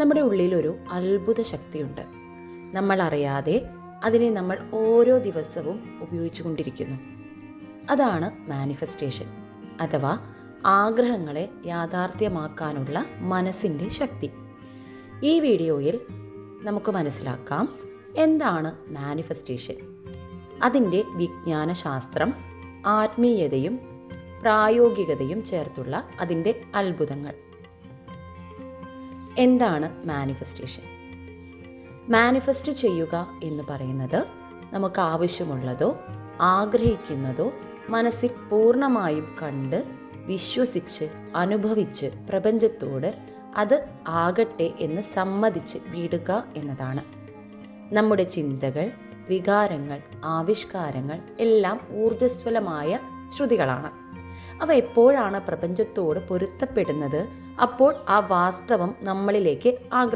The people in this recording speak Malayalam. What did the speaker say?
നമ്മുടെ ഉള്ളിലൊരു അത്ഭുത ശക്തിയുണ്ട്. നമ്മൾ അറിയാതെ അതിനെ നമ്മൾ ഓരോ ദിവസവും ഉപയോഗിച്ചു കൊണ്ടിരിക്കുന്നു. അതാണ് മാനിഫെസ്റ്റേഷൻ, അഥവാ ആഗ്രഹങ്ങളെ യാഥാർത്ഥ്യമാക്കാനുള്ള മനസ്സിൻ്റെ ശക്തി. ഈ വീഡിയോയിൽ നമുക്ക് മനസ്സിലാക്കാം എന്താണ് മാനിഫെസ്റ്റേഷൻ, അതിൻ്റെ വിജ്ഞാനശാസ്ത്രം, ആത്മീയതയും പ്രായോഗികതയും ചേർത്തുള്ള അതിൻ്റെ അത്ഭുതങ്ങൾ. എന്താണ് മാനിഫെസ്റ്റേഷൻ? മാനിഫെസ്റ്റ് ചെയ്യുക എന്ന് പറയുന്നത് നമുക്ക് ആവശ്യമുള്ളതോ ആഗ്രഹിക്കുന്നതോ മനസ്സിൽ പൂർണ്ണമായും കണ്ട് വിശ്വസിച്ച് അനുഭവിച്ച് പ്രപഞ്ചത്തോട് അത് ആകട്ടെ എന്ന് സമ്മതിച്ച് വിടുക എന്നതാണ്. നമ്മുടെ ചിന്തകൾ, വികാരങ്ങൾ, ആവിഷ്കാരങ്ങൾ എല്ലാം ഊർജ്ജസ്വലമായ ശ്രുതികളാണ്. അവ എപ്പോഴാണ് പ്രപഞ്ചത്തോട് പൊരുത്തപ്പെടുന്നത്, അപ്പോൾ ആ വാസ്തവം നമ്മളിലേക്ക്